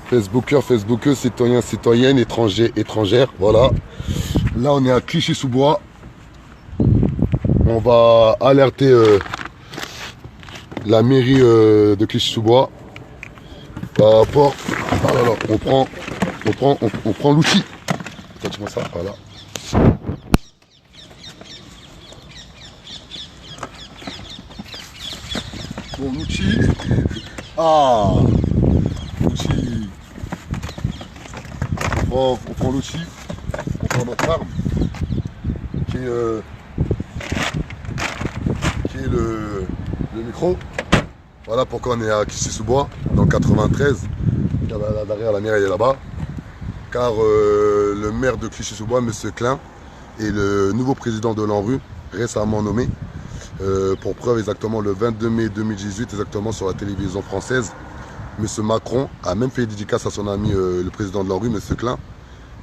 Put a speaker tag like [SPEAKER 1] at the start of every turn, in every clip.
[SPEAKER 1] Facebookers, Facebookeuses, citoyens, citoyennes, étrangers, étrangères. Voilà. Là, on est à Clichy-sous-Bois. On va alerter la mairie de Clichy-sous-Bois par rapport. Ah là là, on prend l'outil. Attends-moi ça, voilà. Bon, l'outil. Ah, l'outil. On prend l'outil. On prend notre arme qui est le micro. Voilà pourquoi on est à Clichy-sous-Bois, dans le 93. Là, derrière, la mairie est là-bas. Car le maire de Clichy-sous-Bois, M. Klein, est le nouveau président de l'ANRU, récemment nommé. Pour preuve, exactement le 22 mai 2018, exactement sur la télévision française, M. Macron a même fait dédicace à son ami, le président de l'ANRU, M. Klein.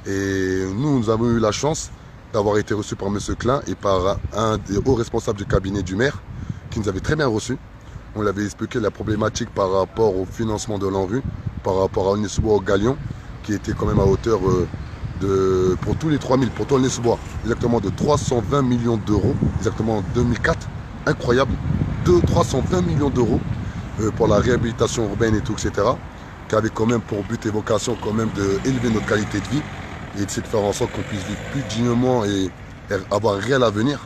[SPEAKER 1] Et nous avons eu la chance d'avoir été reçus par M. Klein et par un des hauts responsables du cabinet du maire, qui nous avait très bien reçus. On lui avait expliqué la problématique par rapport au financement de l'ANRU, par rapport à Aulnay-sous-Bois au Galion, qui était quand même à hauteur pour tous les 3000, pour tout Aulnay-sous-Bois, exactement de 320 millions d'euros, exactement en 2004, incroyable, 320 millions d'euros pour la réhabilitation urbaine et tout, etc., qui avait quand même pour but et vocation quand même d'élever notre qualité de vie et de faire en sorte qu'on puisse vivre plus dignement et avoir un réel avenir.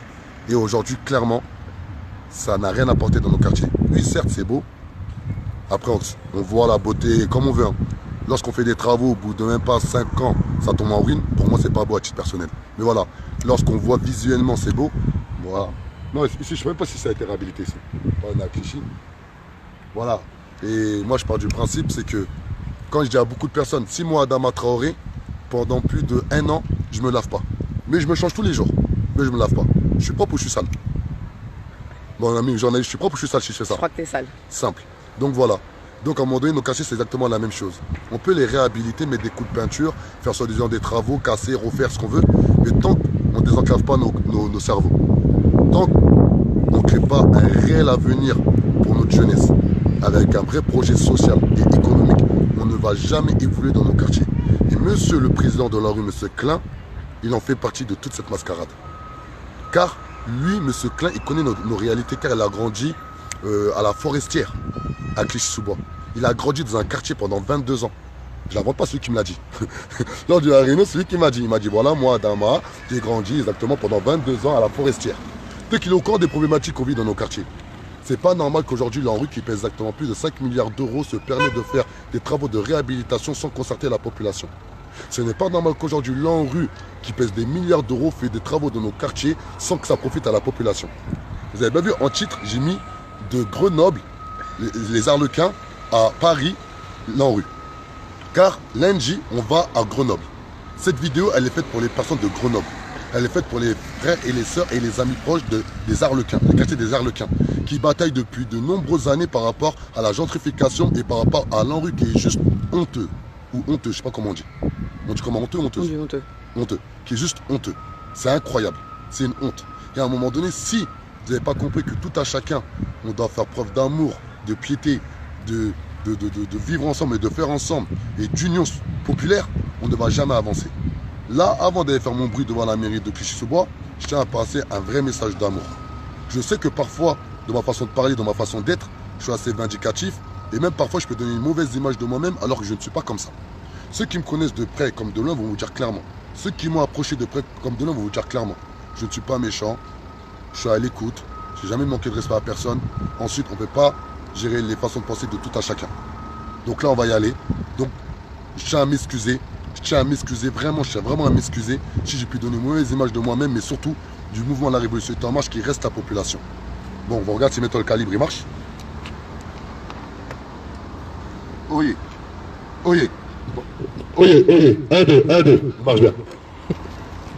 [SPEAKER 1] Et aujourd'hui, clairement, ça n'a rien apporté dans nos quartiers. Oui, certes, c'est beau. Après, on voit la beauté comme on veut. Hein. Lorsqu'on fait des travaux, au bout de même pas 5 ans, ça tombe en ruine. Pour moi, c'est pas beau à titre personnel. Mais voilà, lorsqu'on voit visuellement, c'est beau. Voilà. Non, ici, je ne sais même pas si ça a été réhabilité ici. On est à Clichy. Voilà. Et moi, je pars du principe, c'est que quand je dis à beaucoup de personnes, si moi, Adama Traoré, pendant plus d'1 an, je me lave pas. Mais je me change tous les jours. Mais je me lave pas. Je suis propre ou je suis sale? Bon, ami journaliste, je suis propre ou je suis sale si je fais ça?
[SPEAKER 2] Je crois que tu es sale.
[SPEAKER 1] Simple. Donc voilà. Donc à un moment donné, nos quartiers, c'est exactement la même chose. On peut les réhabiliter, mettre des coups de peinture, faire soi-disant des travaux, casser, refaire ce qu'on veut. Mais tant qu'on ne désenclave pas nos cerveaux, tant qu'on ne crée pas un réel avenir pour notre jeunesse, avec un vrai projet social et économique, on ne va jamais évoluer dans nos quartiers. Et monsieur le président de l'ANRU, monsieur Klein, il en fait partie de toute cette mascarade. Car lui, monsieur Klein, il connaît nos réalités, car il a grandi à la Forestière, à Clichy-sous-Bois. Il a grandi dans un quartier pendant 22 ans. Je n'invente pas celui qui me l'a dit. Lors de la réunion, celui qui m'a dit. Il m'a dit, voilà, moi, Adama, j'ai grandi exactement pendant 22 ans à la Forestière. Donc il est au courant des problématiques qu'on vit dans nos quartiers. C'est pas normal qu'aujourd'hui l'ANRU, qui pèse exactement plus de 5 milliards d'euros, se permet de faire des travaux de réhabilitation sans concerter la population. Ce n'est pas normal qu'aujourd'hui l'ANRU, qui pèse des milliards d'euros, fait des travaux dans nos quartiers sans que ça profite à la population. Vous avez bien vu, en titre, j'ai mis de Grenoble, les Arlequins, à Paris, l'ANRU. Car lundi, on va à Grenoble. Cette vidéo, elle est faite pour les personnes de Grenoble. Elle est faite pour les frères et les sœurs et les amis proches des Arlequins, le quartier des Arlequins, qui bataillent depuis de nombreuses années par rapport à la gentrification et par rapport à l'ANRU qui est juste honteux. Ou honteux, je sais pas comment on dit. On dit comment, honteux ou honteuse?
[SPEAKER 2] Honteux.
[SPEAKER 1] Honteux, qui est juste honteux. C'est incroyable, c'est une honte. Et à un moment donné, si vous n'avez pas compris que tout à chacun, on doit faire preuve d'amour, de piété, de vivre ensemble et de faire ensemble, et d'union populaire, on ne va jamais avancer. Là, avant d'aller faire mon bruit devant la mairie de Clichy-sous-Bois, je tiens à passer un vrai message d'amour. Je sais que parfois, de ma façon de parler, de ma façon d'être, je suis assez vindicatif, et même parfois je peux donner une mauvaise image de moi-même alors que je ne suis pas comme ça. Ceux qui me connaissent de près comme de loin vont vous dire clairement. Ceux qui m'ont approché de près comme de loin vont vous dire clairement. Je ne suis pas méchant, je suis à l'écoute, je n'ai jamais manqué de respect à personne. Ensuite, on ne peut pas gérer les façons de penser de tout à chacun. Donc là, on va y aller. Donc, je tiens à m'excuser. Je tiens vraiment à m'excuser si j'ai pu donner une mauvaise image de moi-même, mais surtout du mouvement de la Révolution en marche qui reste la population. Bon, on regarde si maintenant le calibre il marche. Oyez. Oyez. Oyez, oyez. 1, 2, 1, 2. Ça marche bien.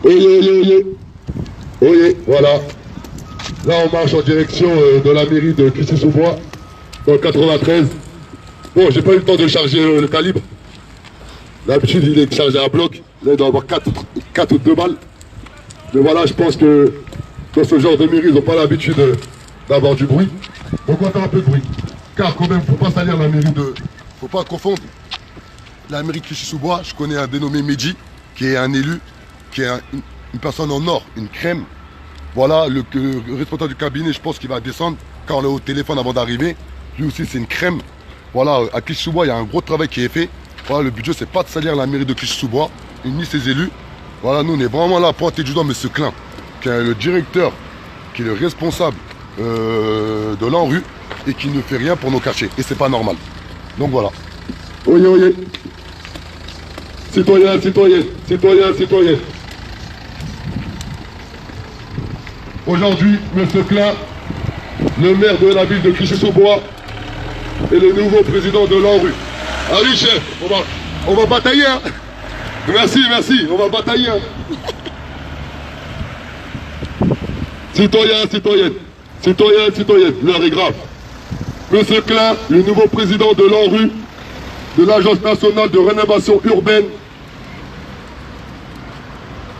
[SPEAKER 1] Oyez, oyez, oyez. Oyez, voilà. Là, on marche en direction de la mairie de Clichy-sous-Bois, dans le 93. Bon, j'ai pas eu le temps de charger le calibre. D'habitude, il est chargé à bloc. Là, il doit avoir 4 ou 2 balles. Mais voilà, je pense que dans ce genre de mairie, ils n'ont pas l'habitude d'avoir du bruit. Donc, on va faire un peu de bruit. Car quand même, il ne faut pas salir la mairie de... Il ne faut pas confondre la mairie de Clichy-sous-Bois, je connais un dénommé Mehdi, qui est un élu, qui est une personne en or, une crème. Voilà, le responsable du cabinet, je pense qu'il va descendre, car on est au téléphone avant d'arriver. Lui aussi, c'est une crème. Voilà, à Clichy-sous-Bois, il y a un gros travail qui est fait. Voilà, le budget, c'est pas de salir la mairie de Clichy-sous-Bois, ni ses élus. Voilà, nous, on est vraiment là, pointé du doigt, M. Klein, qui est le directeur, qui est le responsable de l'ANRU, et qui ne fait rien pour nos quartiers. Et c'est pas normal. Donc voilà. Oyez, oyez. Citoyens, citoyennes, citoyens, citoyennes. Aujourd'hui, M. Klein, le maire de la ville de Clichy-sous-Bois, et le nouveau président de l'ANRU. Allez, chef, on va batailler. Hein. Merci, merci, on va batailler. Hein. Citoyens, citoyennes, citoyens, citoyennes, l'heure est grave. Monsieur Klein, le nouveau président de l'ANRU, de l'Agence nationale de rénovation urbaine,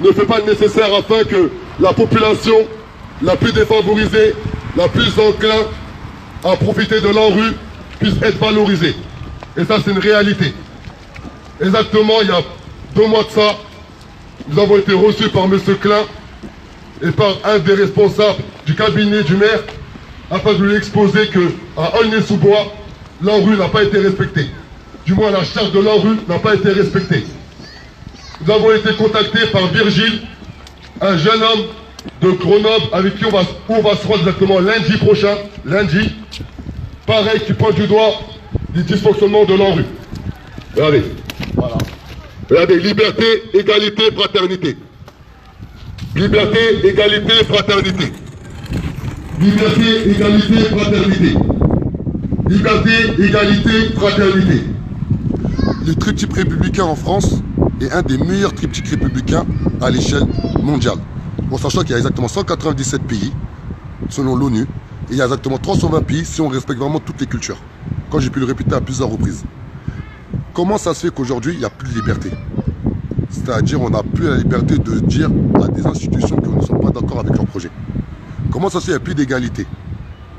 [SPEAKER 1] ne fait pas le nécessaire afin que la population la plus défavorisée, la plus enclin à profiter de l'ANRU puisse être valorisée. Et ça, c'est une réalité. Exactement, il y a 2 mois de ça, nous avons été reçus par M. Klein et par un des responsables du cabinet du maire afin de lui exposer qu'à Aulnay-sous-Bois, l'ANRU n'a pas été respectée. Du moins, la charte de l'ANRU n'a pas été respectée. Nous avons été contactés par Virgile, un jeune homme de Grenoble avec qui on va se rendre exactement lundi prochain. Lundi, pareil, qui pointe du doigt les dysfonctionnements de l'ANRU. Regardez. Voilà. Regardez, liberté, égalité, fraternité. Liberté, égalité, fraternité. Liberté, égalité, fraternité. Liberté, égalité, fraternité. Le triptyque républicain en France est un des meilleurs triptyques républicains à l'échelle mondiale. Bon, sachant qu'il y a exactement 197 pays, selon l'ONU, et il y a exactement 320 pays si on respecte vraiment toutes les cultures. Quand j'ai pu le répéter à plusieurs reprises. Comment ça se fait qu'aujourd'hui, il n'y a plus de liberté? C'est-à-dire, on n'a plus la liberté de dire à des institutions que nous ne sommes pas d'accord avec leur projet. Comment ça se fait qu'il n'y a plus d'égalité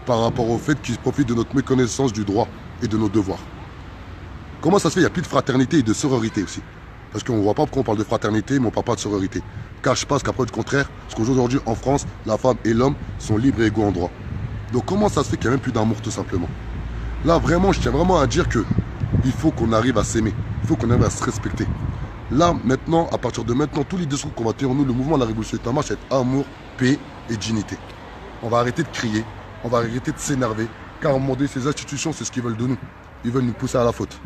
[SPEAKER 1] par rapport au fait qu'ils profitent de notre méconnaissance du droit et de nos devoirs? Comment ça se fait qu'il n'y a plus de fraternité et de sororité aussi? Parce qu'on ne voit pas pourquoi on parle de fraternité, mais on ne parle pas de sororité. Car je pense qu'après, du contraire, parce qu'aujourd'hui, en France, la femme et l'homme sont libres et égaux en droit. Donc comment ça se fait qu'il n'y a même plus d'amour, tout simplement? Là, vraiment, je tiens vraiment à dire que il faut qu'on arrive à s'aimer. Il faut qu'on arrive à se respecter. Là, maintenant, à partir de maintenant, tous les discours qu'on va tenir, nous, le mouvement de la Révolution est en marche, c'est amour, paix et dignité. On va arrêter de crier, on va arrêter de s'énerver, car à un moment donné, ces institutions, c'est ce qu'ils veulent de nous. Ils veulent nous pousser à la faute.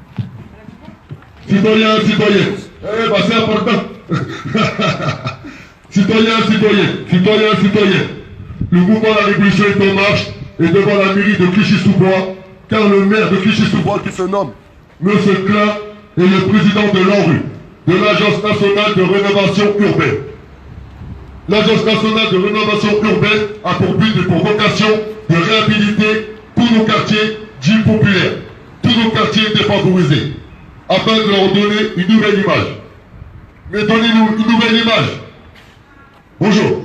[SPEAKER 1] Citoyens, citoyennes, eh ben c'est important. Citoyens, citoyennes, citoyens, citoyennes, le mouvement de la Révolution est en marche et devant la mairie de Clichy-sous-Bois, car le maire de Clichy-sous-Bois, qui se nomme M. Klein, est le président de l'ANRU, de l'Agence nationale de rénovation urbaine. L'Agence nationale de rénovation urbaine a pour but et pour vocation de réhabiliter tous nos quartiers dits populaires, tous nos quartiers défavorisés, afin de leur donner une nouvelle image. Mais donnez-nous une nouvelle image. Bonjour.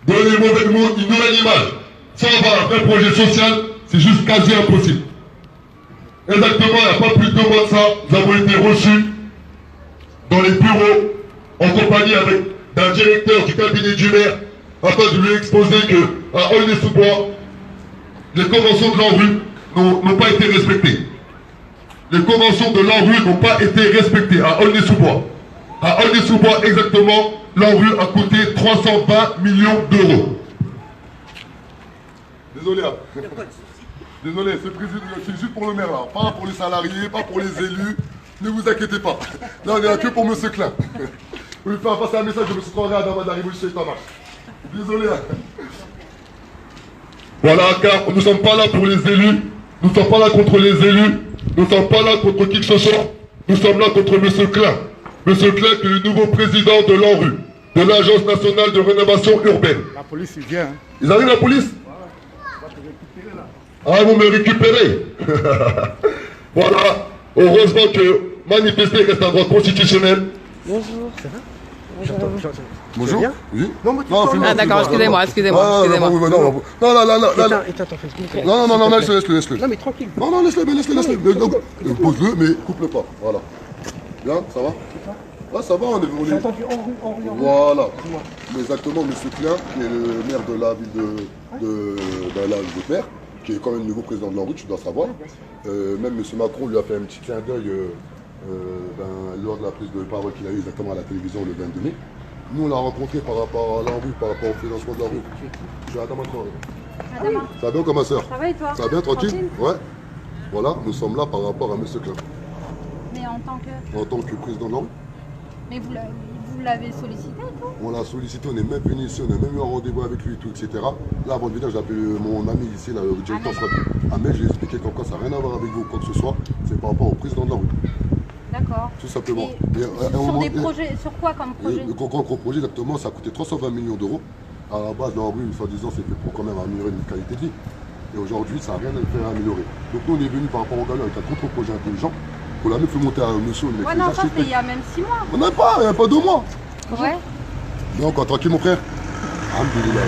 [SPEAKER 1] Donnez-nous une nouvelle image. Sans avoir un vrai projet social, c'est juste quasi impossible. Exactement, il n'y a pas plus de 2 mois de ça, nous avons été reçus dans les bureaux en compagnie d'un directeur du cabinet du maire afin de lui exposer qu'à Aulnay-sous-Bois, les conventions de l'ANRU n'ont pas été respectées. Les conventions de l'ANRU n'ont pas été respectées à Aulnay-sous-Bois. À Aulnay-sous-Bois, exactement, l'ANRU a coûté 320 millions d'euros. Désolé. Hein. Désolé, c'est juste pour le maire là, pas pour les salariés, pas pour les élus. Ne vous inquiétez pas. Là, on est là que pour M. Klein. Vous lui faire passer un message de M. Traoré à Dama de la Révolution est en marche. Désolé. Hein. Voilà, car nous ne sommes pas là pour les élus, nous ne sommes pas là contre les élus, nous ne sommes pas là contre qui que ce soit, nous sommes là contre M. Klein. M. Klein qui est le nouveau président de l'ANRU, de l'Agence nationale de rénovation urbaine. La police, il vient. Hein. Ils arrivent, la police? Ah, vous me récupérez. Voilà. Heureusement que manifester reste un droit constitutionnel. Bonjour. Ça va? Bonjour. Oui.
[SPEAKER 2] Ah d'accord, excusez-moi.
[SPEAKER 1] Non, laisse-le. Non, mais tranquille. Non, laisse-le. Pose-le, mais coupe-le pas. Voilà. Bien, ça va? Ah, ça va, on est...
[SPEAKER 3] J'ai entendu en rue.
[SPEAKER 1] Voilà. Exactement, M. Klein, qui est le maire de la ville de la ville de Mer, qui est quand même le nouveau président de l'ANRU, tu dois savoir. Même M. Macron lui a fait un petit clin d'œil lors de la prise de parole qu'il a eu exactement à la télévision le 22 mai. Nous, on l'a rencontré par rapport à l'ANRU, par rapport au financement de l'ANRU. Je suis Adama Traoré.
[SPEAKER 4] Adama.
[SPEAKER 1] Ça va bien comme ma soeur?
[SPEAKER 4] Ça va et toi?
[SPEAKER 1] Ça va bien, tranquille? Ouais. Voilà, nous sommes là par rapport à M. Klein.
[SPEAKER 4] Mais en tant que...
[SPEAKER 1] En tant que président de l'ANRU.
[SPEAKER 4] Mais vous l'avez sollicité, toi?
[SPEAKER 1] On l'a sollicité, on est même venu ici, on a même eu un rendez-vous avec lui, tout, etc. Là, avant de venir, j'ai appelé mon ami ici, là, le directeur Ahmed, je lui ai expliqué comme quoi ça n'a rien à voir avec vous, quoi que ce soit. C'est par rapport au président de l'ANRU.
[SPEAKER 4] D'accord.
[SPEAKER 1] Tout simplement.
[SPEAKER 4] Sur des projets, sur quoi comme projet?
[SPEAKER 1] Le grand projet, exactement, ça a coûté 320 millions d'euros. À la base, l'ANRU, soi-disant, c'est fait pour quand même améliorer notre qualité de vie. Et aujourd'hui, ça n'a rien à faire améliorer. Donc nous, on est venu par rapport au Gallo avec un contre-projet intelligent. On l'a même fait monter à monsieur, on est
[SPEAKER 4] Ouais, non, ça fait il y a même 6 mois.
[SPEAKER 1] On n'a pas, il n'y a pas 2 mois.
[SPEAKER 4] Ouais.
[SPEAKER 1] Donc, tranquille, mon frère. Alhamdoulilah,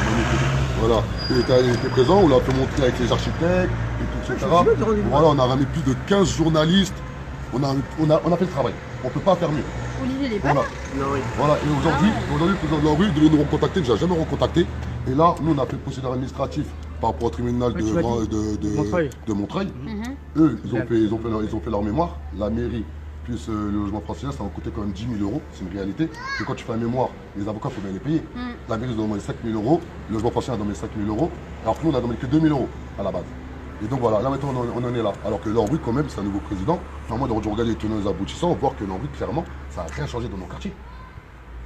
[SPEAKER 1] voilà. Il était présent, on l'a fait monter avec les architectes, et tout, etc. Voilà, on a ramené plus de 15 journalistes. On a fait le travail. On ne peut pas faire mieux.
[SPEAKER 4] Olivier les balles.
[SPEAKER 1] Voilà. Et aujourd'hui, le président de l'ANRU devait nous recontacter, il ne nous a jamais recontacté. Et là, nous, on a fait le procédure administratif par rapport au tribunal de Montreuil. Eux, ils ont fait leur mémoire. La mairie plus le logement francilien, ça va coûter quand même 10 000 euros. C'est une réalité. Et quand tu fais la mémoire, les avocats, il faut bien les payer. La mairie, ils ont demandé 5 000 euros. Le logement francilien a demandé 5 000 euros. Alors que nous, on a demandé que 2 000 euros à la base. Et donc voilà, là maintenant, on en est là. Alors que l'ANRU, quand même, c'est un nouveau président. Enfin, moi, on aurait dû regarder les tenants et les aboutissants, on voit que l'ANRU, clairement, ça n'a rien changé dans nos quartiers.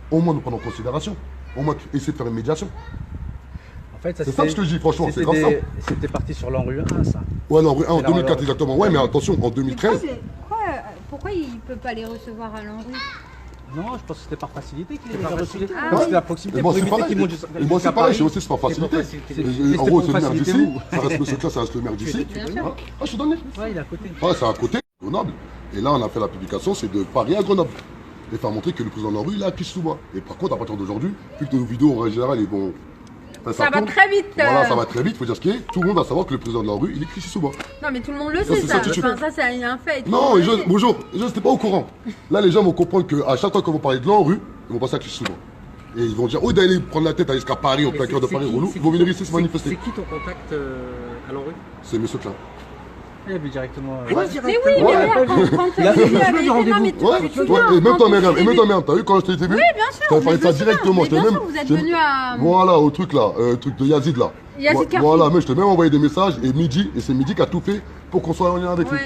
[SPEAKER 1] Au moins, nous prenons en considération. Au moins, essayer de faire une médiation.
[SPEAKER 3] En fait,
[SPEAKER 1] c'est ça ce que je dis, franchement, c'est grave simple.
[SPEAKER 3] C'était parti sur l'ANRU 1, ça.
[SPEAKER 1] Ouais, l'ANRU 1 en 2004, exactement. Ouais, mais attention, en 2013.
[SPEAKER 4] Pourquoi il ne peut pas les recevoir à l'ANRU?
[SPEAKER 3] Non, je pense que c'était par facilité qu'il les a reçus.
[SPEAKER 4] Ah,
[SPEAKER 3] C'était la proximité.
[SPEAKER 1] Moi, c'est pareil. Moi, c'est pareil, aussi, c'est par facilité. En gros, c'est le maire d'ici. Ça reste ce cas, ça reste le maire d'ici. Ah, je suis donné.
[SPEAKER 3] Ouais, il est à côté.
[SPEAKER 1] Ouais, c'est à côté, Grenoble. Et là, on a fait la publication, c'est de Paris à Grenoble. Et faire montrer que le président de l'ANRU, il est à Clichy-sous-Bois. Et par contre, à partir d'aujourd'hui, vu que nos vidéos, en général, ils vont.
[SPEAKER 4] Ça va très vite.
[SPEAKER 1] Voilà, ça va très vite, il faut dire ce qu'il est. Tout le monde va savoir que le président de l'ANRU, il est Clichy-sous-Bois.
[SPEAKER 4] Non, mais tout le monde le sait, ça. Enfin, ça, c'est un fait.
[SPEAKER 1] Non, bonjour, les gens n'étaient pas au courant. Là, les gens vont comprendre qu'à chaque fois qu'on va parler de l'ANRU, ils vont passer à Clichy-sous-Bois. Et ils vont dire, oh, d'aller prendre la tête à jusqu'à Paris, au plein cœur de Paris, relou. Ils vont venir ici se manifester.
[SPEAKER 5] C'est qui ton contact à l'ANRU?
[SPEAKER 1] C'est M. Klein.
[SPEAKER 3] Il a vu directement.
[SPEAKER 4] Mais oui, mais regarde, quand Olivier avait été, non, mais tu te souviens.
[SPEAKER 1] Et même toi, Myriam, t'as vu quand je t'ai vu?
[SPEAKER 4] Oui, bien sûr.
[SPEAKER 1] T'avais parlé de ça directement.
[SPEAKER 4] Bien sûr, vous êtes venu à.
[SPEAKER 1] Voilà, au truc là, truc de Yazid là.
[SPEAKER 4] Yazid Karfi.
[SPEAKER 1] Voilà, mais je t'ai même envoyé des messages et c'est Midi qui a tout fait pour qu'on soit en lien avec lui.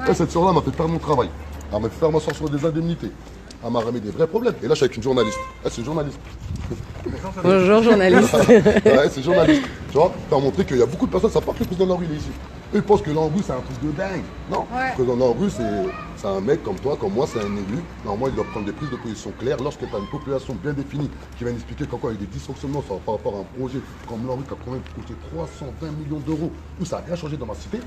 [SPEAKER 1] Et cette soeur-là m'a fait faire mon travail. Elle m'a fait faire m'asseoir sur des indemnités. Elle m'a ramené des vrais problèmes. Et là, je suis avec une journaliste. C'est une journaliste.
[SPEAKER 2] Bonjour, journaliste.
[SPEAKER 1] Ouais, c'est journaliste. Tu vois, t'as montré qu'il y a beaucoup de personnes, ça savent pas que le président de l'ANRU il est ici. Eux, ils pensent que l'ANRU c'est un truc de dingue. Non, le président de l'ANRU c'est un mec comme toi, comme moi, c'est un élu. Normalement, il doit prendre des prises de position claires. Lorsque tu as une population bien définie qui vient expliquer qu'en quoi il y a des dysfonctionnements par rapport à un projet comme l'ANRU qui a quand même coûté 320 millions d'euros, où ça n'a rien changé dans ma cité.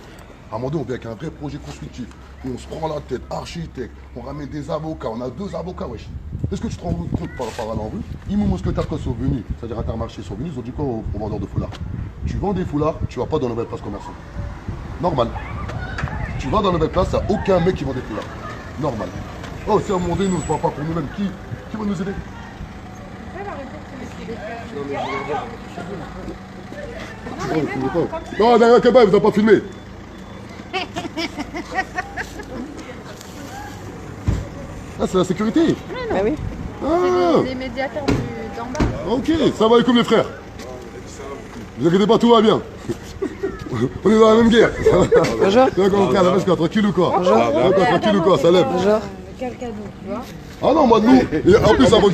[SPEAKER 1] À un moment donné, on vient avec un vrai projet constructif, où on se prend la tête, architecte, on ramène des avocats, on a 2 avocats, wesh. Est-ce que tu te rends compte par rapport à l'ANRU? Ils mousquetaires quand ils sont venus, c'est-à-dire Intermarché, sont venus, ils ont dit quoi aux vendeurs de foulards? Tu vends des foulards, tu vas pas dans la nouvelle place commerçante. Normal. Tu vas dans la nouvelle place, il n'y a aucun mec qui vend des foulards. Normal. Oh, si à un moment donné, nous ne se parle pas pour nous-mêmes, qui va nous aider? Non, derrière Keba, il vous a pas filmé. Ah, c'est la sécurité.
[SPEAKER 2] Ah oui.
[SPEAKER 4] C'est les médiateurs d'en bas.
[SPEAKER 1] Ok, ça va comme les frères. Vous inquiétez pas, tout va bien. On est dans la même guerre.
[SPEAKER 2] Bonjour.
[SPEAKER 1] Tranquille ou quoi? Tranquille ou quoi? Ça lève.
[SPEAKER 2] Bonjour.
[SPEAKER 4] Quel cadeau, tu vois?
[SPEAKER 1] Ah non, moi, nous, et en plus, avant de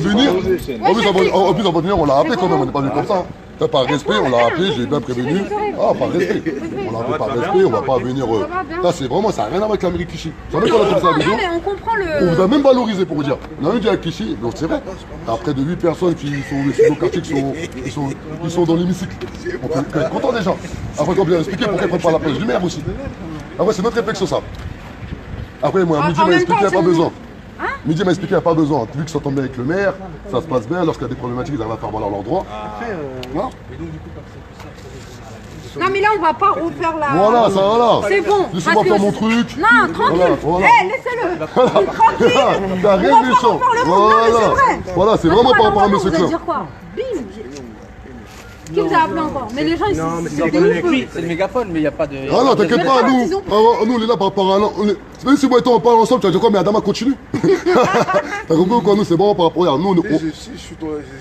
[SPEAKER 1] venir, on l'a appelé quand même, on n'est pas venu comme ça. Par respect, on l'a appelé, j'ai bien prévenu. Ah, par respect. On l'a appelé par respect, on va pas venir. Là, c'est vraiment, ça n'a rien à voir avec l'Amérique Clichy. Vous savez qu'on a comme ça la vidéo?
[SPEAKER 4] On comprend le.
[SPEAKER 1] On vous a même valorisé pour vous dire. On a même dit à Clichy, donc c'est vrai. Après de 8 personnes qui sont dans le quartier, qui sont dans l'hémicycle. On peut être content des gens. Après, on bien expliquer pourquoi ils ne prennent pas la place du maire aussi. Après, c'est notre réflexion, ça. Après, moi, Midi m'a expliqué, il n'y a pas besoin. Midi m'a expliqué qu'il n'y a pas besoin. Vu qu'ils s'entendent bien avec le maire, ça se passe bien. Lorsqu'il y a des problématiques, ils arrivent à faire valoir leurs droits.
[SPEAKER 3] Après,
[SPEAKER 1] non.
[SPEAKER 3] et donc, du coup, comme c'est plus ça,
[SPEAKER 4] Non, mais là, on va pas refaire la.
[SPEAKER 1] Voilà, ça va là.
[SPEAKER 4] C'est bon.
[SPEAKER 1] Laissez-moi
[SPEAKER 4] parce
[SPEAKER 1] faire
[SPEAKER 4] que-
[SPEAKER 1] mon truc.
[SPEAKER 4] Non, tranquille.
[SPEAKER 1] Voilà.
[SPEAKER 4] Eh, laissez-le. Tranquille.
[SPEAKER 1] T'as rien
[SPEAKER 4] On va
[SPEAKER 1] méchant.
[SPEAKER 4] pas refaire le monde. Non, mais c'est vrai.
[SPEAKER 1] Voilà, c'est vraiment par rapport à
[SPEAKER 4] Vous
[SPEAKER 1] Monsieur
[SPEAKER 4] allez
[SPEAKER 1] Klein.
[SPEAKER 4] dire quoi? Bim. Qui vous a appelé encore? Mais les gens, ils
[SPEAKER 5] Non, mais
[SPEAKER 4] sont
[SPEAKER 5] c'est
[SPEAKER 4] des
[SPEAKER 5] les
[SPEAKER 4] ouf.
[SPEAKER 3] Oui, c'est le mégaphone, mais il n'y a pas de.
[SPEAKER 1] Ah non, t'inquiète pas, nous,
[SPEAKER 4] ils ont-
[SPEAKER 1] nous on est là par rapport à même si moi et toi on parle ensemble, tu vas dire quoi, mais Adama continue. T'as compris ou quoi, nous c'est bon par rapport à nous,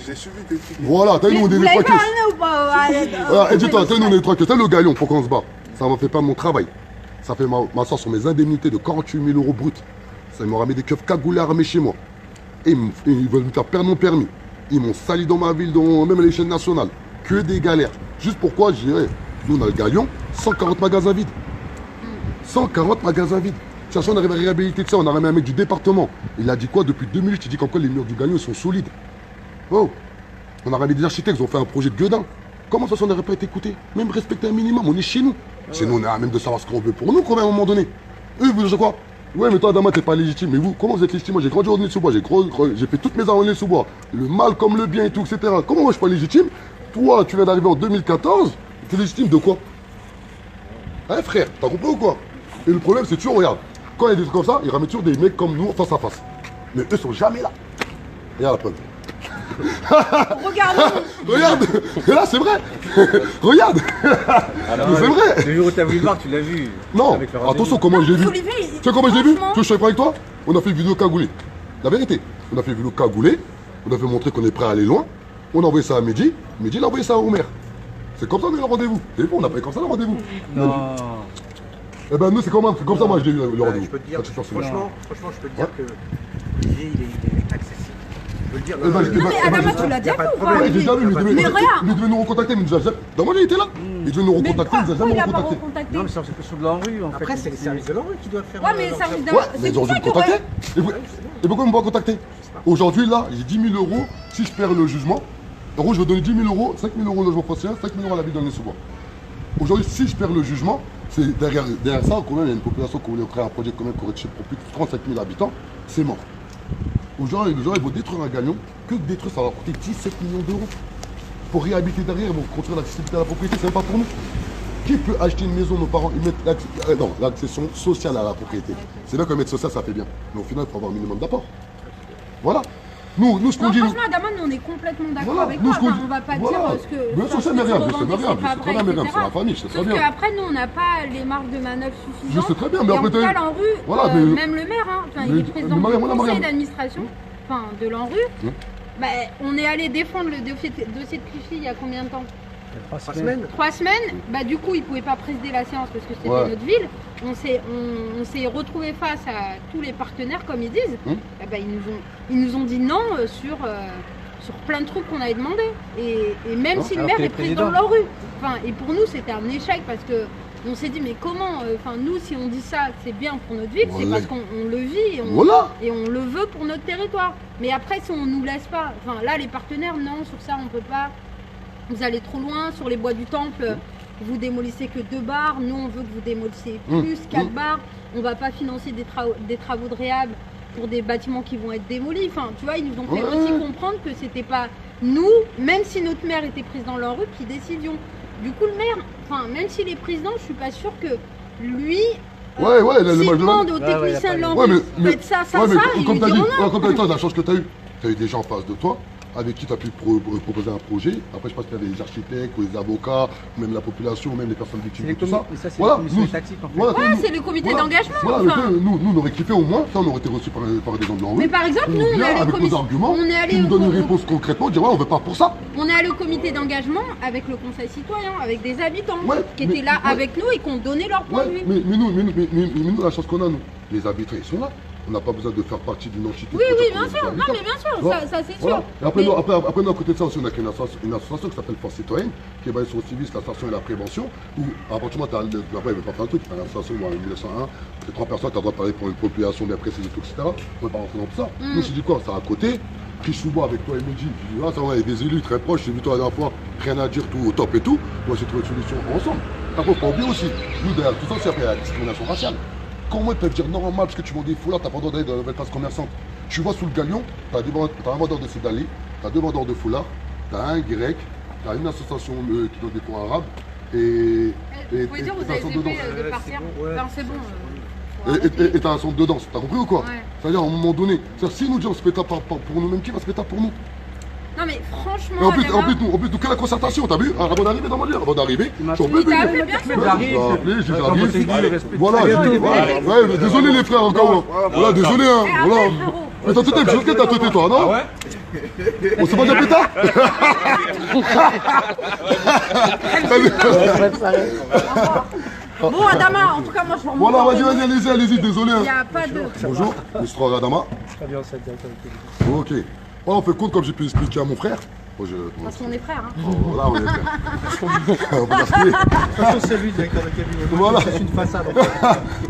[SPEAKER 6] J'ai suivi tes trucs.
[SPEAKER 1] voilà, t'as vu, nous on est
[SPEAKER 4] Vous
[SPEAKER 1] des
[SPEAKER 4] l'avez
[SPEAKER 1] trois
[SPEAKER 4] pas amené ou pas? Allez,
[SPEAKER 1] voilà, et dis-toi, t'as vu, nous on est des trois t'as le galion, pourquoi on se bat? Ça m'a fait pas mon travail. Ça fait m'asseoir sur mes indemnités de 48 000 € bruts. Ça m'aura mis des keufs cagoulés armés chez moi. Et ils veulent me faire perdre mon permis. Ils m'ont sali dans ma ville, même à l'échelle nationale. Que des galères. Juste pourquoi, je dirais, nous on a le galion, 140 magasins vides. 140 magasins vides. Si on arrive à réhabiliter de ça, on a ramené un mec du département. Il a dit quoi depuis 2 minutes? Il dit qu'en quoi les murs du galion sont solides. Oh, on a ramené des architectes, ils ont fait un projet de gueudin. Comment ça, on n'aurait pas été écouté? Même respecter un minimum, on est chez nous. C'est nous, on est à même de savoir ce qu'on veut pour nous, quand même, à un moment donné. Eux, vous dire quoi? Ouais, mais toi, Adama, t'es pas légitime. Mais vous, comment vous êtes légitime? Moi, j'ai grandi au Nez-sous-Bois, j'ai fait toutes mes armes au Nez-sous-Bois. Le mal comme le bien et tout, etc. Comment moi, je suis pas légitime? Toi, tu viens d'arriver en 2014, t'es légitime de quoi? Hein, frère, t'as compris ou quoi? Et le problème, c'est toujours, regarde, quand il y a des trucs comme ça, ils ramènent toujours des mecs comme nous, face à face. Mais eux sont jamais là. Regarde la preuve.
[SPEAKER 4] regardez.
[SPEAKER 1] Regarde, et là, c'est vrai. Regarde. Mais c'est vrai.
[SPEAKER 5] Le jour où t'as voulu le voir, tu l'as vu.
[SPEAKER 1] Non,
[SPEAKER 5] Avec le rendez-vous.
[SPEAKER 1] attention comment je l'ai vu.
[SPEAKER 4] Olivier,
[SPEAKER 1] Tu sais comment je l'ai vu?
[SPEAKER 4] franchement-
[SPEAKER 1] Tu veux que je sois franc avec toi? On a fait une vidéo cagoulée. La vérité. On a fait une vidéo cagoulée. On a fait montrer qu'on est prêt à aller loin. On a envoyé ça à Mehdi. Mehdi l'a envoyé ça au maire. C'est comme ça qu'on a eu le rendez-vous. T'as vu, on a fait comme ça le rendez-vous.
[SPEAKER 3] Non.
[SPEAKER 1] Eh ben nous c'est comme ça moi je l'ai eu le
[SPEAKER 5] Ouais,
[SPEAKER 1] rendez-vous.
[SPEAKER 5] je peux te dire,
[SPEAKER 1] À titre personnel.
[SPEAKER 5] franchement, je peux te dire que Olivier, il est accessible. Je veux le dire.
[SPEAKER 1] Eh ben,
[SPEAKER 4] Non, mais Adama, tu l'as
[SPEAKER 5] y a
[SPEAKER 4] déjà
[SPEAKER 5] pas
[SPEAKER 4] vu
[SPEAKER 5] de
[SPEAKER 4] ou pas?
[SPEAKER 5] problème.
[SPEAKER 1] Ouais, j'ai déjà vu,
[SPEAKER 4] Mais regarde.
[SPEAKER 1] il devait nous recontacter, mais il nous a jamais. Dans moi il était là. Il devait nous
[SPEAKER 4] Mais
[SPEAKER 1] recontacter, il nous a
[SPEAKER 4] pourquoi
[SPEAKER 1] jamais
[SPEAKER 4] il a pas
[SPEAKER 1] recontacté.
[SPEAKER 4] recontacté?
[SPEAKER 3] Non, mais c'est un peu sous de la rue en fait.
[SPEAKER 5] Après, c'est les services de l'enrue qui doivent faire.
[SPEAKER 4] Ouais, mais ça
[SPEAKER 5] leur
[SPEAKER 4] me
[SPEAKER 5] job.
[SPEAKER 1] Ouais, mais ils ont dû me contacter. Et pourquoi ils m'ont pas contacté? Aujourd'hui là, j'ai 10 000 € si je perds le jugement. En gros, je vais donner 10 000 €, 5 000 € au logement foncier, 5 000 € à la ville dans les sous-bois. Aujourd'hui, si je perds le jugement, c'est derrière ça, quand même, il y a une population qui voulait créer un projet quand même qui aurait touché pour plus de 35 000 habitants, c'est mort. Aujourd'hui, les gens, ils vont détruire un galion, que détruire, ça va coûter 17 millions d'euros. Pour réhabiliter derrière, ils vont construire l'accessibilité à la propriété, c'est même pas pour nous. Qui peut acheter une maison, nos parents, ils mettent l'accession sociale à la propriété. C'est bien qu'un mettre social, ça fait bien. Mais au final, il faut avoir un minimum d'apport. Voilà. Nous, ce qu'on
[SPEAKER 4] Non,
[SPEAKER 1] dit.
[SPEAKER 4] franchement, Adama, nous, on est complètement d'accord
[SPEAKER 1] Voilà,
[SPEAKER 4] avec
[SPEAKER 1] nous,
[SPEAKER 4] toi.
[SPEAKER 1] ce qu'on
[SPEAKER 4] Enfin,
[SPEAKER 1] dit-
[SPEAKER 4] on va pas
[SPEAKER 1] voilà.
[SPEAKER 4] dire ce que.
[SPEAKER 1] Bien sûr,
[SPEAKER 4] enfin,
[SPEAKER 1] c'est
[SPEAKER 4] ce que
[SPEAKER 1] Myriam,
[SPEAKER 4] tu
[SPEAKER 1] je sais
[SPEAKER 4] revendiques,
[SPEAKER 1] Myriam,
[SPEAKER 4] c'est pas
[SPEAKER 1] je sais très
[SPEAKER 4] vrai,
[SPEAKER 1] bien Myriam,
[SPEAKER 4] etc.
[SPEAKER 1] c'est la famille, je sais très
[SPEAKER 4] Sauf
[SPEAKER 1] bien.
[SPEAKER 4] qu'après, nous, on n'a pas les marques de manœuvre suffisantes.
[SPEAKER 1] Je sais très bien, mais
[SPEAKER 4] Et
[SPEAKER 1] après,
[SPEAKER 4] en tout cas,
[SPEAKER 1] t'as-
[SPEAKER 4] l'ANRU,
[SPEAKER 1] voilà, mais-
[SPEAKER 4] même le maire, hein, enfin, il
[SPEAKER 1] mais-
[SPEAKER 4] est président
[SPEAKER 1] mais Mariam,
[SPEAKER 4] du
[SPEAKER 1] voilà,
[SPEAKER 4] conseil
[SPEAKER 1] Mariam.
[SPEAKER 4] d'administration, enfin, de l'ANRU.
[SPEAKER 1] Hum.
[SPEAKER 4] Bah, on est allé défendre le dossier de Clichy il y a combien de temps?
[SPEAKER 3] Il y a 3
[SPEAKER 5] 3
[SPEAKER 3] semaines.
[SPEAKER 5] semaines.
[SPEAKER 4] 3 semaines. Bah, du coup, ils ne pouvaient pas présider la séance parce que c'était
[SPEAKER 1] Ouais.
[SPEAKER 4] notre ville. On s'est retrouvés face à tous les partenaires, comme ils disent.
[SPEAKER 1] Hum.
[SPEAKER 4] Eh ben, ils nous ont dit non sur plein de trucs qu'on avait demandé. Et même si le
[SPEAKER 3] alors
[SPEAKER 4] maire
[SPEAKER 3] que les
[SPEAKER 4] est président de
[SPEAKER 3] présidents-
[SPEAKER 4] la rue. Enfin, et pour nous, c'était un échec parce que on s'est dit, mais comment enfin, nous, si on dit ça, c'est bien pour notre ville, c'est
[SPEAKER 1] Voilà.
[SPEAKER 4] parce qu'on le vit
[SPEAKER 1] Voilà.
[SPEAKER 4] et on le veut pour notre territoire. Mais après, si on nous laisse pas, enfin, là, les partenaires, non, sur ça, on peut pas. Vous allez trop loin sur les bois du temple. Vous démolissez que 2 bars. Nous, on veut que vous démolissiez plus 4 bars. On va pas financer des travaux de réhab pour des bâtiments qui vont être démolis. Enfin, tu vois, ils nous ont fait
[SPEAKER 1] Ouais.
[SPEAKER 4] aussi comprendre que c'était pas nous, même si notre maire était président de la rue, qui décidions. Du coup, le maire, enfin, même s'il est président, je suis pas sûre que lui.
[SPEAKER 1] Ouais, ouais, le
[SPEAKER 4] s'il
[SPEAKER 1] match de
[SPEAKER 4] demande
[SPEAKER 3] Ouais,
[SPEAKER 4] aux
[SPEAKER 3] ouais, y a
[SPEAKER 4] techniciens
[SPEAKER 3] pas
[SPEAKER 4] de
[SPEAKER 3] de-
[SPEAKER 4] l'enrue,
[SPEAKER 1] Ouais, mais-
[SPEAKER 4] faites ça,
[SPEAKER 1] Ouais, mais
[SPEAKER 4] ils
[SPEAKER 1] comme
[SPEAKER 4] lui
[SPEAKER 1] t'as dit,
[SPEAKER 4] diront non.
[SPEAKER 1] ouais, comme t'as dit, toi, la chance que t'as eu, t'as eu des gens en face de toi avec qui tu as pu proposer un projet. Après, je pense qu'il y avait les architectes, ou les avocats, ou même la population, ou même les personnes victimes
[SPEAKER 3] C'est
[SPEAKER 1] de tout
[SPEAKER 3] les
[SPEAKER 1] ça.
[SPEAKER 3] mais ça, c'est
[SPEAKER 1] Voilà,
[SPEAKER 3] les commissions
[SPEAKER 1] nous-
[SPEAKER 3] tactiques en fait.
[SPEAKER 1] voilà,
[SPEAKER 4] Ouais,
[SPEAKER 1] nous-
[SPEAKER 4] c'est le comité
[SPEAKER 1] voilà,
[SPEAKER 4] d'engagement.
[SPEAKER 1] Voilà,
[SPEAKER 4] enfin.
[SPEAKER 1] nous, on aurait kiffé au moins, ça, on aurait été reçus par des gens de l'enrue.
[SPEAKER 4] Mais par exemple,
[SPEAKER 1] Qui
[SPEAKER 4] nous, on est
[SPEAKER 1] vient
[SPEAKER 4] allé au
[SPEAKER 1] avec nos
[SPEAKER 4] comité-
[SPEAKER 1] arguments,
[SPEAKER 4] on est allé
[SPEAKER 1] qui nous
[SPEAKER 4] au-
[SPEAKER 1] donnent une réponse concrètement, dire ouais, on veut pas pour ça.
[SPEAKER 4] On est allé au comité d'engagement avec le conseil citoyen, avec des habitants
[SPEAKER 1] Ouais,
[SPEAKER 4] qui
[SPEAKER 1] mais-
[SPEAKER 4] étaient là
[SPEAKER 1] ouais.
[SPEAKER 4] avec nous et qui ont donné leur point
[SPEAKER 1] Ouais,
[SPEAKER 4] de vue.
[SPEAKER 1] mais nous, la chance qu'on a, nous, les habitants, ils sont là. On n'a pas besoin de faire partie d'une entité.
[SPEAKER 4] Oui,
[SPEAKER 1] pour
[SPEAKER 4] oui,
[SPEAKER 1] dire
[SPEAKER 4] bien
[SPEAKER 1] qu'on est
[SPEAKER 4] sûr.
[SPEAKER 1] des
[SPEAKER 4] Non,
[SPEAKER 1] habitants.
[SPEAKER 4] mais bien sûr,
[SPEAKER 1] Voilà.
[SPEAKER 4] ça c'est sûr.
[SPEAKER 1] Voilà. Et après,
[SPEAKER 4] Mais-
[SPEAKER 1] après, nous, à côté de ça aussi, on a créé une association qui s'appelle Force Citoyenne, qui est basée sur le civisme, la station et la prévention, où, à partir du moment où tu as, après, il ne veut pas faire un truc, tu as une association, moi, en 1901, c'est 3 personnes, tu as le droit de parler pour une population bien précise et tout, etc. On ne peut pas rentrer dans tout ça. Nous, je dis quoi, c'est à côté, Chris-sous-Bois avec toi et Mehdi, je dis, ah, ça va, il y a des élus très proches, j'ai vu toi la dernière fois, rien à dire, tout au top et tout, on va essayer de trouver une solution ensemble. Après, il faut pas oublier aussi, nous, derrière tout ça, c'est après la discrimination raciale. Comment ils peuvent dire normal parce que tu vends des foulards, t'as pas le droit d'aller dans la nouvelle classe commerçante. Tu vois sous le galion, t'as un vendeur de sédali, t'as 2 vendeurs de foulards, t'as un grec, t'as une association qui donne des cours arabes, et
[SPEAKER 4] Vous pouvez dire, vous
[SPEAKER 1] t'as un
[SPEAKER 4] avez
[SPEAKER 1] centre de
[SPEAKER 4] fait
[SPEAKER 1] danse.
[SPEAKER 4] de partir. Enfin, c'est bon.
[SPEAKER 1] Et t'as un centre de danse, t'as compris ou quoi?
[SPEAKER 4] Ouais.
[SPEAKER 1] C'est-à-dire, à un moment donné, si nous disons on se pétape pour nous-mêmes, qui va se pétape pour nous?
[SPEAKER 4] Non, mais franchement,
[SPEAKER 1] Et en plus,
[SPEAKER 4] Adama,
[SPEAKER 1] nous, quelle la concertation, t'as vu? Avant d'arriver dans mon lit, avant d'arriver, je suis en
[SPEAKER 4] il t'a
[SPEAKER 1] bébé.
[SPEAKER 4] appelé bien sûr.
[SPEAKER 1] J'arrive. Voilà, ouais, mais désolé les frères encore. Voilà, désolé, hein. Voilà. Mais t'as teuté, tu sais que t'as teuté toi, non? On s'est pas déjà pétard?
[SPEAKER 4] Bon, Adama, en tout cas, moi je remonte.
[SPEAKER 1] Voilà, vas-y, allez-y, désolé.
[SPEAKER 4] Il n'y a pas de.
[SPEAKER 1] Bonjour, Mr. Adama.
[SPEAKER 3] Très bien, c'est directeur.
[SPEAKER 1] Ok. Voilà, on fait compte comme j'ai pu expliquer à mon frère.
[SPEAKER 4] Parce qu'on est frères. Hein.
[SPEAKER 1] Voilà, on est frères. On peut gaspiller.
[SPEAKER 5] C'est lui, directeur de cabinet.
[SPEAKER 1] Voilà.
[SPEAKER 5] C'est une façade.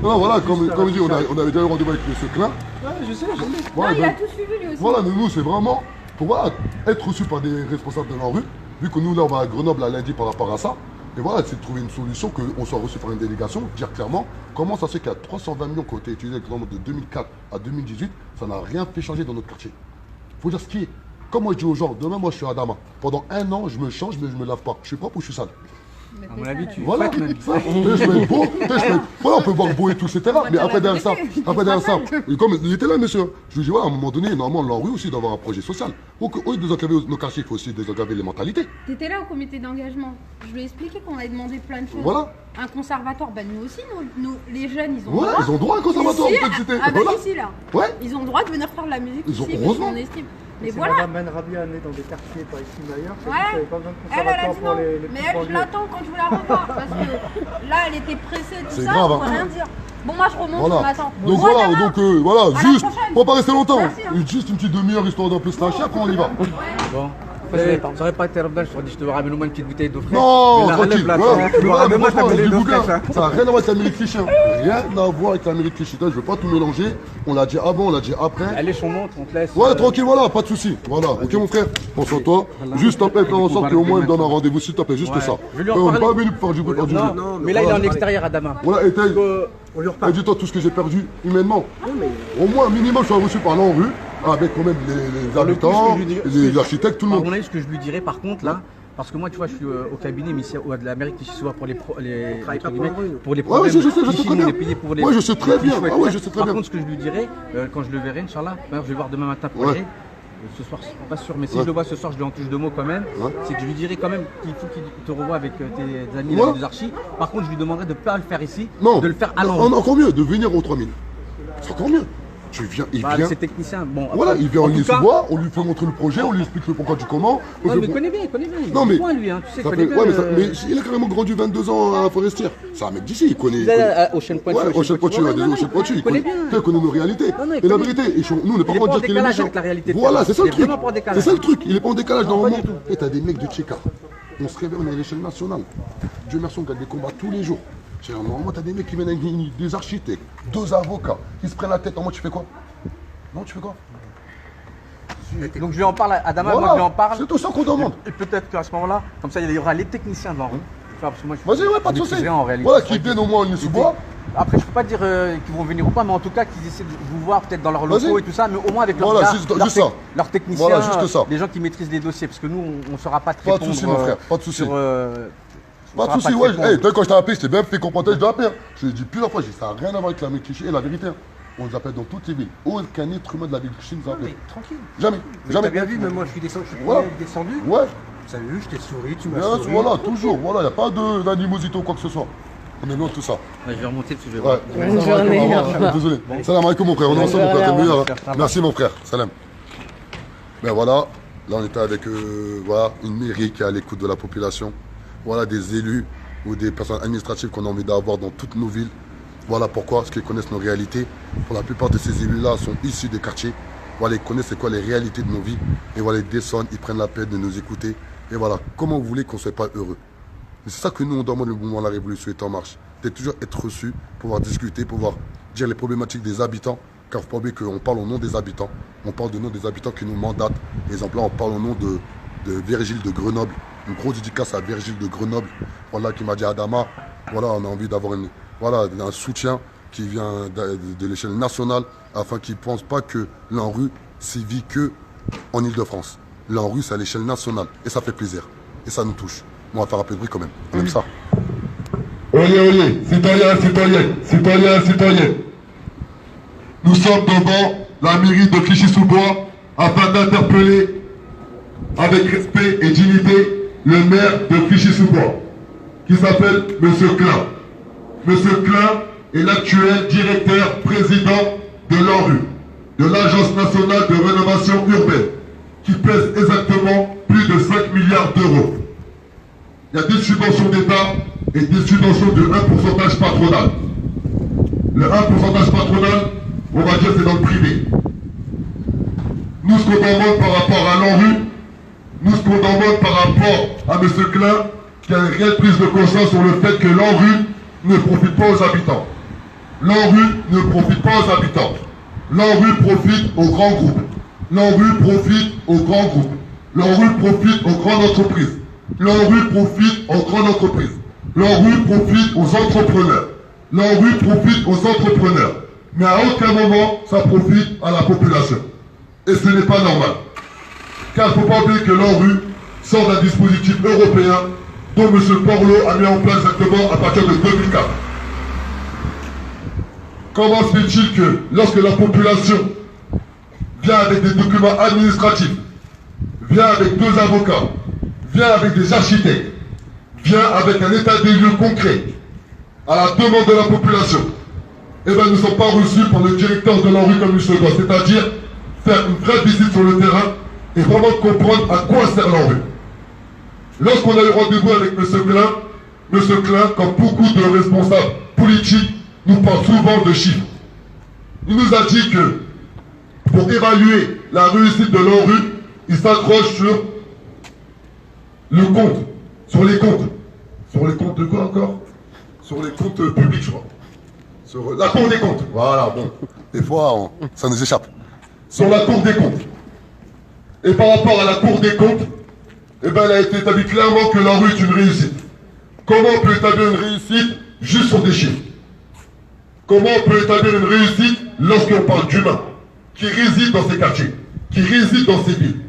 [SPEAKER 1] Non, voilà, comme je dis, on avait déjà eu rendez-vous avec M. Klein.
[SPEAKER 5] Ouais, je sais.
[SPEAKER 4] Non,
[SPEAKER 1] Voilà,
[SPEAKER 4] il a
[SPEAKER 1] donc,
[SPEAKER 4] tout suivi lui aussi.
[SPEAKER 1] voilà, mais nous, c'est vraiment pour voilà, être reçu par des responsables de la rue. Vu que nous, là, on va à Grenoble à lundi par rapport à ça. Et voilà, c'est de trouver une solution, qu'on soit reçu par une délégation, dire clairement comment ça se fait qu'il y a 320 millions qui ont été utilisés de 2004 à 2018, ça n'a rien fait changer dans notre quartier. Il faut dire ce qui est. Comme moi je dis aux gens, demain moi je suis à Adama. Pendant un an, je me change, mais je me lave pas. Je suis propre ou je suis sale.
[SPEAKER 3] À mon avis, tu
[SPEAKER 1] Voilà,
[SPEAKER 3] fais même.
[SPEAKER 1] je peux être beau, voilà, on peut voir beau et tout, etc. Mais après derrière ça, et comme il était là, monsieur, je lui dis, voilà, à un moment donné, normalement, la rue aussi doit avoir un projet social. Donc, au lieu de désenclaver nos quartiers, il faut aussi désenclaver les mentalités.
[SPEAKER 4] T'étais là au comité d'engagement. Je lui ai expliqué qu'on avait demandé plein de choses.
[SPEAKER 1] Voilà.
[SPEAKER 4] Un conservatoire, ben nous aussi, les jeunes, ils ont
[SPEAKER 1] Voilà,
[SPEAKER 4] droit.
[SPEAKER 1] ils ont droit à un conservatoire,
[SPEAKER 4] Ici,
[SPEAKER 1] en fait, c'était.
[SPEAKER 4] ah ben
[SPEAKER 1] Voilà.
[SPEAKER 4] ici, là.
[SPEAKER 1] Ouais.
[SPEAKER 4] Ils ont le droit de venir faire de la musique
[SPEAKER 1] Ils ont-
[SPEAKER 4] ici,
[SPEAKER 1] heureusement.
[SPEAKER 4] on estime. Mais
[SPEAKER 5] C'est
[SPEAKER 4] voilà.
[SPEAKER 5] Madame Ben Rabia née dans des quartiers, pas ici mais ailleurs.
[SPEAKER 4] Ouais.
[SPEAKER 5] Vous n'avez pas besoin de
[SPEAKER 4] Elle a
[SPEAKER 5] conservatoire
[SPEAKER 4] dit
[SPEAKER 5] pour
[SPEAKER 4] non.
[SPEAKER 5] les
[SPEAKER 4] Mais
[SPEAKER 5] petits
[SPEAKER 4] elle, je
[SPEAKER 5] banlieues.
[SPEAKER 4] l'attends quand je vais la revoir. Parce que là, elle était pressée, tout
[SPEAKER 1] C'est
[SPEAKER 4] ça,
[SPEAKER 1] grave,
[SPEAKER 4] on peut
[SPEAKER 1] hein.
[SPEAKER 4] rien dire. Bon, moi, je remonte, on
[SPEAKER 1] Voilà.
[SPEAKER 4] m'attend.
[SPEAKER 1] Donc
[SPEAKER 4] Bon,
[SPEAKER 1] voilà,
[SPEAKER 4] Adama,
[SPEAKER 1] donc voilà,
[SPEAKER 4] À la
[SPEAKER 1] juste,
[SPEAKER 4] prochaine.
[SPEAKER 1] on va pas rester longtemps.
[SPEAKER 4] Merci, hein.
[SPEAKER 1] Juste une petite demi-heure histoire d'un peu se lâcher, après on y va.
[SPEAKER 3] Bon. Ça aurait pas été Ramadan, je t'aurais dit, je te ramène au moins une petite bouteille d'eau fraîche.
[SPEAKER 1] Non,
[SPEAKER 3] Mais la
[SPEAKER 1] tranquille.
[SPEAKER 3] relève, là,
[SPEAKER 1] Voilà,
[SPEAKER 3] tu vois,
[SPEAKER 1] voilà,
[SPEAKER 3] moi,
[SPEAKER 1] franchement,
[SPEAKER 3] je t'appelais
[SPEAKER 1] je
[SPEAKER 3] d'eau
[SPEAKER 1] dis bien,
[SPEAKER 3] fraîche, hein.
[SPEAKER 1] ça n'a rien à voir avec l'Amérique cliché. Rien à voir avec l'Amérique cliché. Je veux pas tout mélanger. On l'a dit avant, on l'a dit après.
[SPEAKER 3] Allez, on monte, on te laisse.
[SPEAKER 1] Ouais, tranquille, voilà, pas de soucis. Voilà, ok mon frère, pense à toi. Juste t'appelle, fais en sorte qu'au moins il me donne un rendez-vous, s'il te plaît, juste
[SPEAKER 3] Ouais.
[SPEAKER 1] ça.
[SPEAKER 3] Je vais lui en
[SPEAKER 1] On n'est
[SPEAKER 3] parler.
[SPEAKER 1] pas venu pour faire du bruit, faire du bruit.
[SPEAKER 3] Non, mais là, il est en extérieur, Adama.
[SPEAKER 1] Voilà, et t'as-
[SPEAKER 5] On lui repart.
[SPEAKER 1] et dis-toi tout ce que j'ai perdu humainement. Au moins, un minimum, je suis reçu par là en rue, avec quand même les habitants,
[SPEAKER 3] ce que je lui dirais-
[SPEAKER 1] les architectes, tout le
[SPEAKER 3] À
[SPEAKER 1] monde.
[SPEAKER 3] mon avis, ce que je lui dirais par contre là, parce que moi tu vois, je suis au cabinet, mais ici de l'Amérique qui souvent pour les
[SPEAKER 5] travaille pas
[SPEAKER 3] entre
[SPEAKER 5] pour la
[SPEAKER 3] guillemets,
[SPEAKER 5] rue, nous.
[SPEAKER 3] pour les
[SPEAKER 1] Ouais,
[SPEAKER 3] problèmes.
[SPEAKER 1] je sais
[SPEAKER 3] Ici,
[SPEAKER 1] très
[SPEAKER 3] nous,
[SPEAKER 1] bien.
[SPEAKER 3] on est payé pour les.
[SPEAKER 1] Ouais, je sais très
[SPEAKER 3] les
[SPEAKER 1] bien.
[SPEAKER 3] chouettes.
[SPEAKER 1] Ah ouais, je sais très
[SPEAKER 3] Par
[SPEAKER 1] bien.
[SPEAKER 3] contre, ce que je lui dirais, quand je le verrai, Inch'Allah, d'ailleurs, je vais voir demain matin pour
[SPEAKER 1] Ouais.
[SPEAKER 3] aller. Ce soir, je suis pas sûr, mais si
[SPEAKER 1] Ouais.
[SPEAKER 3] je le vois ce soir, je lui en touche deux mots quand même.
[SPEAKER 1] Ouais.
[SPEAKER 3] C'est que je lui dirais quand même qu'il faut qu'il te revoie avec tes amis,
[SPEAKER 1] Voilà.
[SPEAKER 3] avec des archis. Par contre, je lui demanderais de ne pas le faire ici,
[SPEAKER 1] Non,
[SPEAKER 3] de le faire à
[SPEAKER 1] non,
[SPEAKER 3] l'envers.
[SPEAKER 1] encore mieux, de venir aux 3000. C'est encore mieux. Tu viens, il
[SPEAKER 3] Bah,
[SPEAKER 1] vient.
[SPEAKER 3] c'est technicien. Bon,
[SPEAKER 1] Voilà,
[SPEAKER 3] après,
[SPEAKER 1] il vient en
[SPEAKER 3] en tout
[SPEAKER 1] ligne
[SPEAKER 3] cas-
[SPEAKER 1] sous bois, on lui fait montrer le projet, on lui explique le pourquoi du comment. on
[SPEAKER 3] Ouais,
[SPEAKER 1] fait-
[SPEAKER 3] mais il connaît bien, il connaît bien. Il
[SPEAKER 1] Non,
[SPEAKER 3] est
[SPEAKER 1] mais
[SPEAKER 3] loin, lui, hein. Tu sais, il
[SPEAKER 1] Ça
[SPEAKER 3] connaît
[SPEAKER 1] fait-
[SPEAKER 3] bien.
[SPEAKER 1] ouais, mais il a carrément grandi 22 ans à Forestière. C'est un mec d'ici, il connaît.
[SPEAKER 3] Il est à Ocean Pointu.
[SPEAKER 1] Ouais, Ocean Pointu,
[SPEAKER 3] Ouais,
[SPEAKER 1] des
[SPEAKER 3] non, non,
[SPEAKER 1] Ocean Pointu,
[SPEAKER 3] il connaît bien.
[SPEAKER 1] il connaît nos réalités.
[SPEAKER 3] Non, non, il
[SPEAKER 1] Et la
[SPEAKER 3] connaît.
[SPEAKER 1] vérité, nous, on n'est pas
[SPEAKER 3] Il est
[SPEAKER 1] en train de
[SPEAKER 3] pas en
[SPEAKER 1] dire qu'il est
[SPEAKER 3] décalage
[SPEAKER 1] méchant.
[SPEAKER 3] avec la réalité de
[SPEAKER 1] Voilà,
[SPEAKER 3] terrain.
[SPEAKER 1] c'est ça
[SPEAKER 3] Il
[SPEAKER 1] le
[SPEAKER 3] est
[SPEAKER 1] truc.
[SPEAKER 3] vraiment pas en
[SPEAKER 1] C'est
[SPEAKER 3] décalage.
[SPEAKER 1] ça le truc, il est pas en décalage
[SPEAKER 3] Non, pas
[SPEAKER 1] normalement.
[SPEAKER 3] du tout.
[SPEAKER 1] Et t'as des mecs de Tcheka. On se réveille, on est à l'échelle nationale. Dieu merci, on gagne des combats tous les jours. Normalement, t'as des mecs qui viennent avec des architectes, 2 avocats, qui se prennent la tête en mode tu fais quoi? Non, tu fais quoi?
[SPEAKER 3] Donc je lui en parle à Adama,
[SPEAKER 1] Voilà,
[SPEAKER 3] moi je lui en parle.
[SPEAKER 1] c'est tout ça qu'on demande.
[SPEAKER 3] Et peut-être qu'à ce moment-là, comme ça il y aura les techniciens de la rue. Tu vois, parce que moi, je
[SPEAKER 1] Vas-y, ouais, pas de
[SPEAKER 3] je
[SPEAKER 1] soucis.
[SPEAKER 3] maîtriserai en réalité.
[SPEAKER 1] Voilà, qui viennent au moins en sous bois.
[SPEAKER 3] Après, je peux pas dire qu'ils vont venir ou pas, mais en tout cas qu'ils essaient de vous voir peut-être dans leurs
[SPEAKER 1] Vas-y.
[SPEAKER 3] locaux et tout ça, mais au moins avec leurs
[SPEAKER 1] Voilà,
[SPEAKER 3] gars,
[SPEAKER 1] juste
[SPEAKER 3] leurs
[SPEAKER 1] ça.
[SPEAKER 3] leurs techniciens,
[SPEAKER 1] Voilà, juste ça.
[SPEAKER 3] des gens qui maîtrisent les dossiers, parce que nous, on ne saura pas te
[SPEAKER 1] Pas de
[SPEAKER 3] répondre.
[SPEAKER 1] soucis, mon frère, pas de soucis.
[SPEAKER 3] sur, on
[SPEAKER 1] Pas de
[SPEAKER 3] saura
[SPEAKER 1] soucis,
[SPEAKER 3] te
[SPEAKER 1] ouais.
[SPEAKER 3] répondre.
[SPEAKER 1] Hey, toi, quand je t'ai appelé, c'était bien fait comprendre, je dois appeler. Je l'ai dit plusieurs fois, ça n'a rien à voir avec la ville cliché. Et la vérité, on nous appelle dans toutes les villes. Aucun être humain de la ville cliché nous a appelé.
[SPEAKER 5] Tranquille.
[SPEAKER 1] Jamais,
[SPEAKER 5] T'as
[SPEAKER 1] jamais.
[SPEAKER 5] bien vu, même moi je suis descendu.
[SPEAKER 1] Voilà.
[SPEAKER 5] Descendu.
[SPEAKER 1] Ouais,
[SPEAKER 5] Salut, je t'ai souri, tu m'as
[SPEAKER 1] bien,
[SPEAKER 5] souri.
[SPEAKER 1] voilà, toujours. Voilà, il n'y a pas d'animosité ou quoi que ce soit. On est loin de tout ça.
[SPEAKER 3] Ouais, je vais remonter parce que je vais
[SPEAKER 1] Ouais.
[SPEAKER 3] voir.
[SPEAKER 2] Bonne
[SPEAKER 1] Salam alaikum,
[SPEAKER 2] journée,
[SPEAKER 1] au
[SPEAKER 2] au
[SPEAKER 1] revoir.
[SPEAKER 2] revoir.
[SPEAKER 1] Désolé. Salam alaikum, mon frère. On est ensemble, mon frère. T'es le meilleur. hein.
[SPEAKER 3] Salam.
[SPEAKER 1] Merci, mon frère. Salam. Ben voilà, là on était avec voilà, une mairie qui est à l'écoute de la population. Voilà des élus ou des personnes administratives qu'on a envie d'avoir dans toutes nos villes. Voilà pourquoi, parce qu'ils connaissent nos réalités. Pour la plupart de ces élus-là sont issus des quartiers. Voilà, ils connaissent c'est quoi les réalités de nos vies. Et voilà, ils descendent, ils prennent la peine de nous écouter. Et voilà, comment vous voulez qu'on ne soit pas heureux? Et c'est ça que nous, on demande le mouvement La Révolution est en marche. C'est toujours être reçu, pouvoir discuter, pouvoir dire les problématiques des habitants. Car il ne faut pas oublier qu'on parle au nom des habitants. On parle du nom des habitants qui nous mandatent. Par exemple, là, on parle au nom de Virgile de Grenoble. Une grosse dédicace à Virgile de Grenoble. Voilà, qui m'a dit Adama, voilà, on a envie d'avoir un soutien qui vient de l'échelle nationale afin qu'ils ne pensent pas que l'ANRU sévit que en Ile-de-France. L'ANRU, c'est à l'échelle nationale. Et ça fait plaisir. Et ça nous touche. On va faire un peu de bruit quand même. On aime ça. Oyez, oyez, citoyens, citoyennes, citoyens, citoyennes. Nous sommes devant la mairie de Clichy-sous-Bois afin d'interpeller avec respect et dignité le maire de Clichy-sous-Bois, qui s'appelle M. Klein. M. Klein est l'actuel directeur président de l'ANRU, de l'Agence nationale de rénovation urbaine, qui pèse exactement plus de 5 milliards d'euros. Il y a des subventions d'État et des subventions de 1% patronal. Le 1% patronal, on va dire, c'est dans le privé. Nous, ce qu'on demande par rapport à l'ANRU, nous, ce qu'on demande par rapport à M. Klein, qui a une réelle prise de conscience sur le fait que l'ANRU ne profite pas aux habitants. L'ANRU ne profite pas aux habitants. L'ANRU profite aux grands groupes. L'ANRU profite aux grands groupes. L'ANRU profite aux grandes entreprises. L'ANRU profite aux grandes entreprises. L'ANRU profite aux entrepreneurs. L'ANRU profite aux entrepreneurs. Mais à aucun moment, ça profite à la population. Et ce n'est pas normal. Car il ne faut pas oublier que l'ANRU sort d'un dispositif européen dont M. Porlot a mis en place exactement à partir de 2004. Comment se fait-il que lorsque la population vient avec des documents administratifs, vient avec 2 avocats, vient avec des architectes, vient avec un état des lieux concret, à la demande de la population, eh bien nous ne sommes pas reçus par le directeur de l'ANRU comme il se doit, c'est-à-dire faire une vraie visite sur le terrain et vraiment comprendre à quoi sert l'ANRU. Lorsqu'on a eu rendez-vous avec M. Klein, comme beaucoup de responsables politiques, nous parle souvent de chiffres. Il nous a dit que pour évaluer la réussite de l'ANRU, il s'accroche sur le compte, sur les comptes. Sur les comptes de quoi encore? Sur les comptes publics, je crois. Sur la Cour des comptes. Voilà, bon. Des fois, ça nous échappe. Sur la Cour des comptes. Et par rapport à la Cour des comptes, eh ben, il a été établi clairement que l'ANRU est une réussite. Comment on peut établir une réussite juste sur des chiffres? Comment on peut établir une réussite lorsqu'on parle d'humains qui résident dans ces quartiers, qui résident dans ces villes?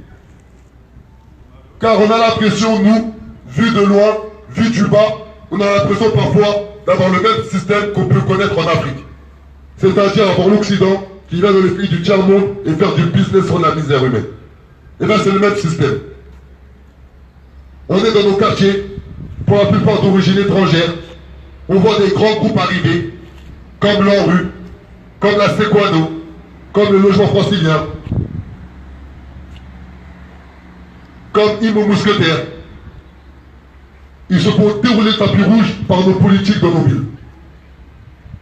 [SPEAKER 1] Car on a l'impression, nous, vu de loin, vu du bas, on a l'impression parfois d'avoir le même système qu'on peut connaître en Afrique. C'est-à-dire avoir l'Occident qui vient dans les pays du tiers-monde et faire du business sur la misère humaine. Et bien c'est le même système. On est dans nos quartiers, pour la plupart d'origine étrangère, on voit des grands groupes arriver, comme l'ANRU, comme la Sequano, comme le logement francilien, comme Imo Mousquetaire. Ils se font dérouler le tapis rouge par nos politiques dans nos villes.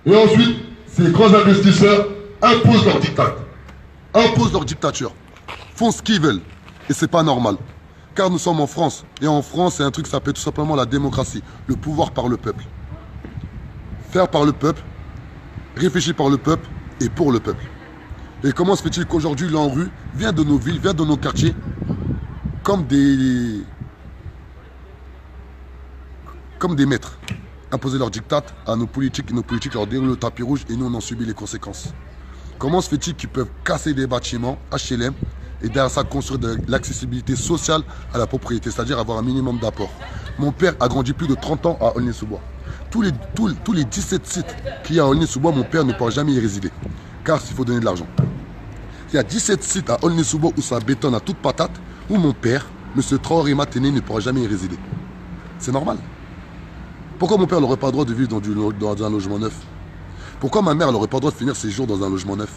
[SPEAKER 1] Et ensuite, ces grands investisseurs imposent leur diktat, imposent leur dictature, font ce qu'ils veulent. Et c'est pas normal. Car nous sommes en France. Et en France, c'est un truc qui s'appelle tout simplement la démocratie. Le pouvoir par le peuple. Faire par le peuple, réfléchir par le peuple et pour le peuple. Et comment se fait-il qu'aujourd'hui l'ANRU vient de nos villes, vient de nos quartiers comme des maîtres, imposer leur diktat à nos politiques et nos politiques leur déroulent le tapis rouge et nous on en subit les conséquences. Comment se fait-il qu'ils peuvent casser des bâtiments HLM et derrière ça construire de l'accessibilité sociale à la propriété, c'est-à-dire avoir un minimum d'apport? Mon père a grandi plus de 30 ans à Aulnay-sous-Bois. Tous les 17 sites qu'il y a à Aulnay-sous-Bois, mon père ne pourra jamais y résider, car il faut donner de l'argent. Il y a 17 sites à Aulnay-sous-Bois où ça bétonne à toute patate, où mon père, M. Traoré Maténé, ne pourra jamais y résider. C'est normal. Pourquoi mon père n'aurait pas le droit de vivre dans un logement neuf? Pourquoi ma mère n'aurait pas le droit de finir ses jours dans un logement neuf?